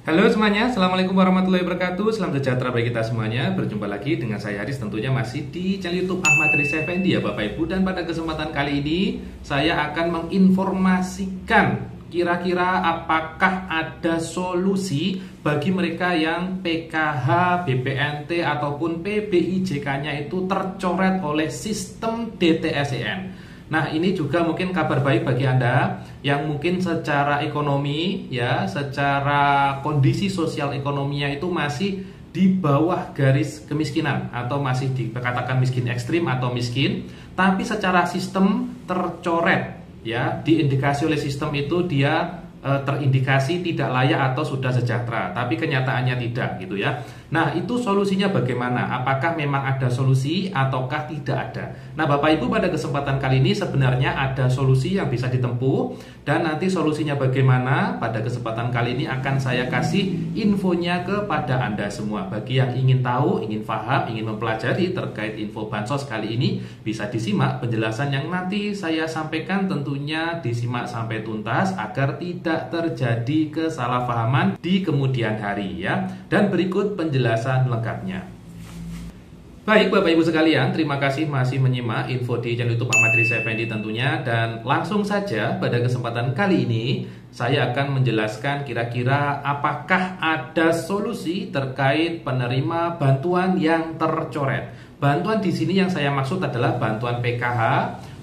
Halo semuanya, Assalamualaikum warahmatullahi wabarakatuh. Salam sejahtera bagi kita semuanya. Berjumpa lagi dengan saya Haris, tentunya masih di channel YouTube Ahmad Haris Effendi ya Bapak Ibu. Dan pada kesempatan kali ini saya akan menginformasikan kira-kira apakah ada solusi bagi mereka yang PKH, BPNT ataupun PBIJK-nya itu tercoret oleh sistem DTSEN. Nah, ini juga mungkin kabar baik bagi Anda yang mungkin secara ekonomi ya, secara kondisi sosial ekonominya itu masih di bawah garis kemiskinan atau masih dikatakan miskin ekstrim atau miskin, tapi secara sistem tercoret ya, diindikasi oleh sistem itu dia terindikasi tidak layak atau sudah sejahtera, tapi kenyataannya tidak gitu ya. Nah, itu solusinya bagaimana? Apakah memang ada solusi ataukah tidak ada? Nah, Bapak Ibu, pada kesempatan kali ini sebenarnya ada solusi yang bisa ditempuh, dan nanti solusinya bagaimana pada kesempatan kali ini akan saya kasih infonya kepada Anda semua. Bagi yang ingin tahu, ingin paham, ingin mempelajari terkait info bansos kali ini, bisa disimak penjelasan yang nanti saya sampaikan, tentunya disimak sampai tuntas agar tidak terjadi kesalahpahaman di kemudian hari ya. Dan berikut penjelasan lengkapnya. Baik Bapak Ibu sekalian, terima kasih masih menyimak info di channel YouTube Ahmad Haris Effendi tentunya. Dan langsung saja pada kesempatan kali ini saya akan menjelaskan kira-kira apakah ada solusi terkait penerima bantuan yang tercoret. Bantuan di sini yang saya maksud adalah bantuan PKH,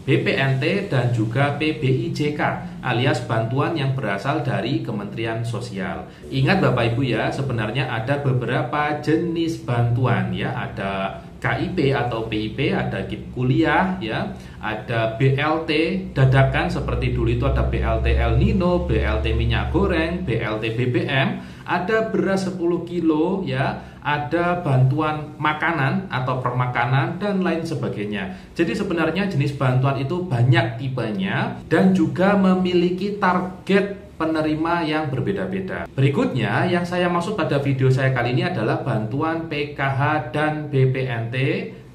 BPNT dan juga PBIJK alias bantuan yang berasal dari Kementerian Sosial. Ingat Bapak Ibu ya, sebenarnya ada beberapa jenis bantuan ya, ada KIP atau PIP, ada KIP kuliah ya, ada BLT dadakan seperti dulu itu ada BLT El Nino, BLT minyak goreng, BLT BBM, ada beras 10 kilo ya, ada bantuan makanan atau permakanan dan lain sebagainya. Jadi sebenarnya jenis bantuan itu banyak tipenya dan juga memiliki target penerima yang berbeda-beda. Berikutnya yang saya maksud pada video saya kali ini adalah bantuan PKH dan BPNT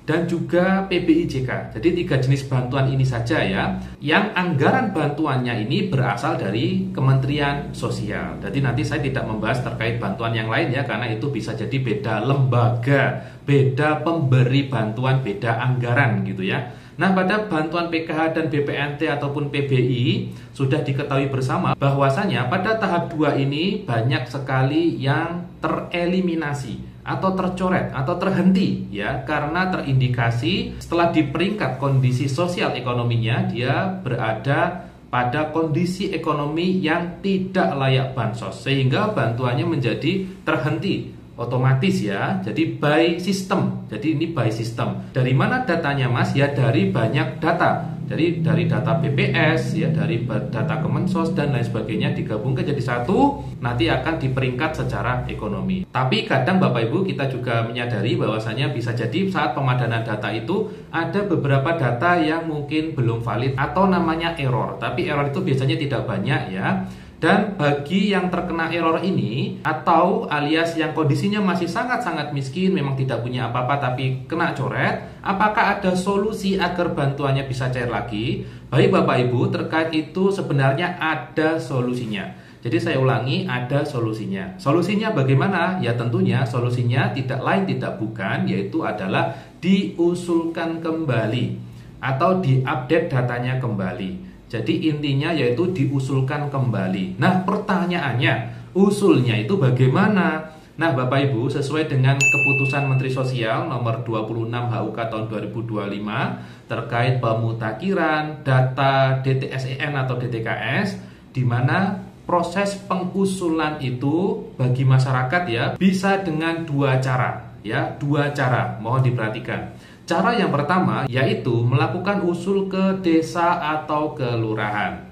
dan juga PBIJK. Jadi 3 jenis bantuan ini saja ya, yang anggaran bantuannya ini berasal dari Kementerian Sosial. Jadi nanti saya tidak membahas terkait bantuan yang lain ya, karena itu bisa jadi beda lembaga, beda pemberi bantuan, beda anggaran gitu ya. Nah, pada bantuan PKH dan BPNT ataupun PBI sudah diketahui bersama bahwasanya pada tahap 2 ini banyak sekali yang tereliminasi atau tercoret atau terhenti ya, karena terindikasi setelah di peringkat kondisi sosial ekonominya dia berada pada kondisi ekonomi yang tidak layak bansos, sehingga bantuannya menjadi terhenti otomatis ya. Jadi by system. Jadi ini by system. Dari mana datanya Mas? Ya dari banyak data. Jadi dari data BPS ya, dari data Kemensos dan lain sebagainya digabungkan jadi satu, nanti akan diperingkat secara ekonomi. Tapi kadang Bapak Ibu kita juga menyadari bahwasanya bisa jadi saat pemadanan data itu ada beberapa data yang mungkin belum valid atau namanya error. Tapi error itu biasanya tidak banyak ya. Dan bagi yang terkena error ini atau alias yang kondisinya masih sangat-sangat miskin, memang tidak punya apa-apa tapi kena coret, apakah ada solusi agar bantuannya bisa cair lagi? Baik Bapak Ibu, terkait itu sebenarnya ada solusinya. Jadi saya ulangi, ada solusinya. Solusinya bagaimana? Ya tentunya solusinya tidak lain tidak bukan, yaitu adalah diusulkan kembali atau diupdate datanya kembali. Jadi intinya yaitu diusulkan kembali. Nah pertanyaannya, usulnya itu bagaimana? Nah Bapak Ibu, sesuai dengan keputusan Menteri Sosial nomor 26 HUK tahun 2025 terkait pemutakhiran data DTSEN atau DTKS, di mana proses pengusulan itu bagi masyarakat ya bisa dengan 2 cara ya, 2 cara, mohon diperhatikan. Cara yang pertama yaitu melakukan usul ke desa atau kelurahan.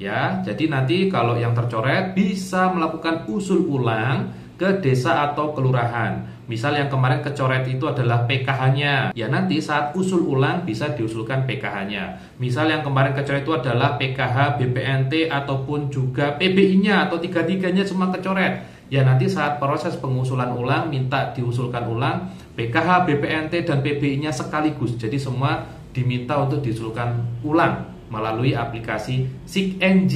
Ya, jadi nanti kalau yang tercoret bisa melakukan usul ulang ke desa atau kelurahan. Misal yang kemarin kecoret itu adalah PKH-nya, ya nanti saat usul ulang bisa diusulkan PKH-nya. Misal yang kemarin kecoret itu adalah PKH, BPNT ataupun juga PBI-nya atau 3-tiganya semua kecoret. Ya nanti saat proses pengusulan ulang minta diusulkan ulang PKH, BPNT dan PBI-nya sekaligus. Jadi semua diminta untuk diusulkan ulang melalui aplikasi SIKNG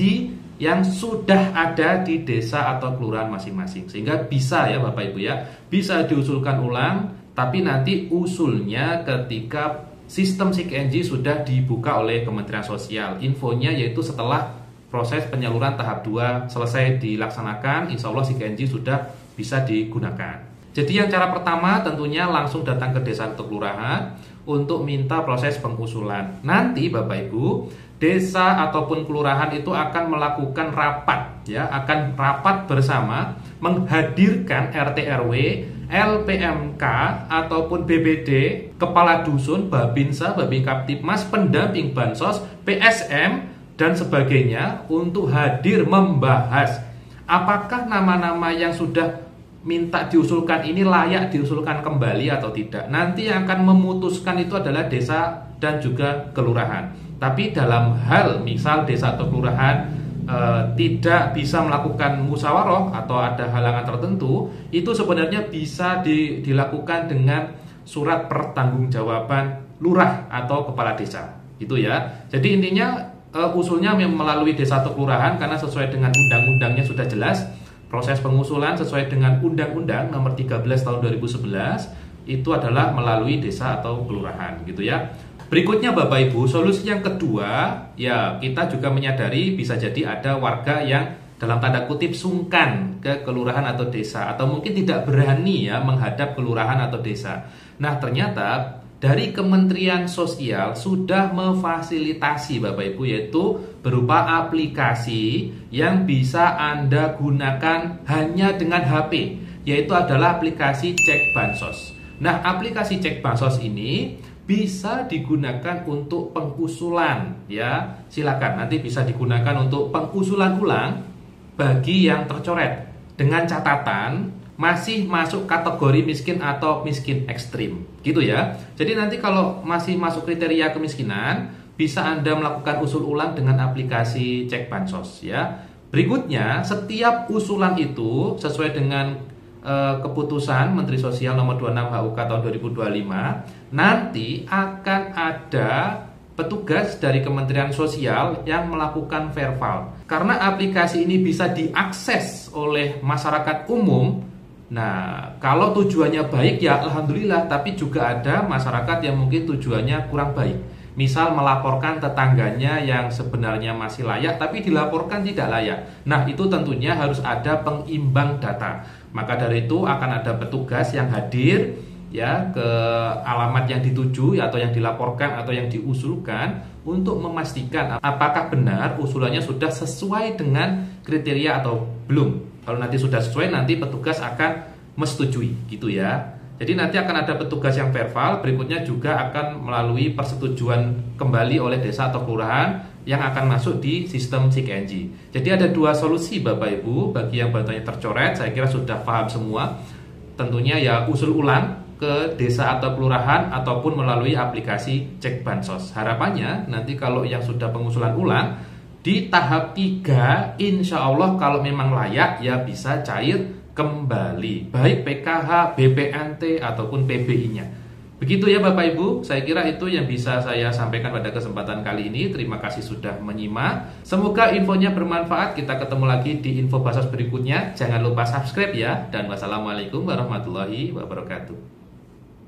yang sudah ada di desa atau kelurahan masing-masing. Sehingga bisa ya Bapak Ibu ya, bisa diusulkan ulang, tapi nanti usulnya ketika sistem SIKNJ sudah dibuka oleh Kementerian Sosial. Infonya yaitu setelah proses penyaluran tahap 2 selesai dilaksanakan, insya Allah SIKNJ sudah bisa digunakan. Jadi yang cara pertama tentunya langsung datang ke desa atau kelurahan untuk minta proses pengusulan. Nanti Bapak Ibu, desa ataupun kelurahan itu akan melakukan rapat ya, akan rapat bersama menghadirkan RT RW, LPMK ataupun BPD, kepala dusun, Babinsa, Babin Kaptipmas, pendamping bansos, PSM dan sebagainya untuk hadir membahas apakah nama-nama yang sudah minta diusulkan ini layak diusulkan kembali atau tidak. Nanti yang akan memutuskan itu adalah desa dan juga kelurahan. Tapi dalam hal misal desa atau kelurahan tidak bisa melakukan musyawarah atau ada halangan tertentu, itu sebenarnya bisa dilakukan dengan surat pertanggungjawaban lurah atau kepala desa. Gitu ya. Jadi intinya usulnya melalui desa atau kelurahan karena sesuai dengan undang-undangnya sudah jelas. Proses pengusulan sesuai dengan Undang-Undang Nomor 13 Tahun 2011 itu adalah melalui desa atau kelurahan gitu ya. Berikutnya Bapak Ibu, solusi yang kedua ya, kita juga menyadari bisa jadi ada warga yang dalam tanda kutip sungkan ke kelurahan atau desa, atau mungkin tidak berani ya menghadap kelurahan atau desa. Nah ternyata dari Kementerian Sosial sudah memfasilitasi Bapak Ibu, yaitu berupa aplikasi yang bisa Anda gunakan hanya dengan HP, yaitu adalah aplikasi Cek Bansos. Nah, aplikasi Cek Bansos ini bisa digunakan untuk pengusulan ya. Silakan nanti bisa digunakan untuk pengusulan ulang bagi yang tercoret dengan catatan masih masuk kategori miskin atau miskin ekstrim gitu ya. Jadi nanti kalau masih masuk kriteria kemiskinan, bisa Anda melakukan usul ulang dengan aplikasi Cek Bansos ya. Berikutnya, setiap usulan itu sesuai dengan keputusan Menteri Sosial nomor 26 HUK tahun 2025, nanti akan ada petugas dari Kementerian Sosial yang melakukan verval. Karena aplikasi ini bisa diakses oleh masyarakat umum. Nah, kalau tujuannya baik ya alhamdulillah, tapi juga ada masyarakat yang mungkin tujuannya kurang baik. Misal melaporkan tetangganya yang sebenarnya masih layak tapi dilaporkan tidak layak. Nah, itu tentunya harus ada pengimbang data. Maka dari itu akan ada petugas yang hadir ya ke alamat yang dituju atau yang dilaporkan atau yang diusulkan untuk memastikan apakah benar usulannya sudah sesuai dengan kriteria atau belum. Kalau nanti sudah sesuai, nanti petugas akan menyetujui gitu ya. Jadi nanti akan ada petugas yang verval, berikutnya juga akan melalui persetujuan kembali oleh desa atau kelurahan yang akan masuk di sistem SIKNJ. Jadi ada dua solusi Bapak Ibu, bagi yang bertanya tercoret, saya kira sudah paham semua. Tentunya ya usul ulang ke desa atau kelurahan ataupun melalui aplikasi Cek Bansos. Harapannya nanti kalau yang sudah pengusulan ulang, di tahap 3 insya Allah kalau memang layak ya bisa cair kembali, baik PKH, BPNT ataupun PBI-nya. Begitu ya Bapak Ibu, saya kira itu yang bisa saya sampaikan pada kesempatan kali ini. Terima kasih sudah menyimak. Semoga infonya bermanfaat. Kita ketemu lagi di info Bansos berikutnya. Jangan lupa subscribe ya. Dan wassalamualaikum warahmatullahi wabarakatuh.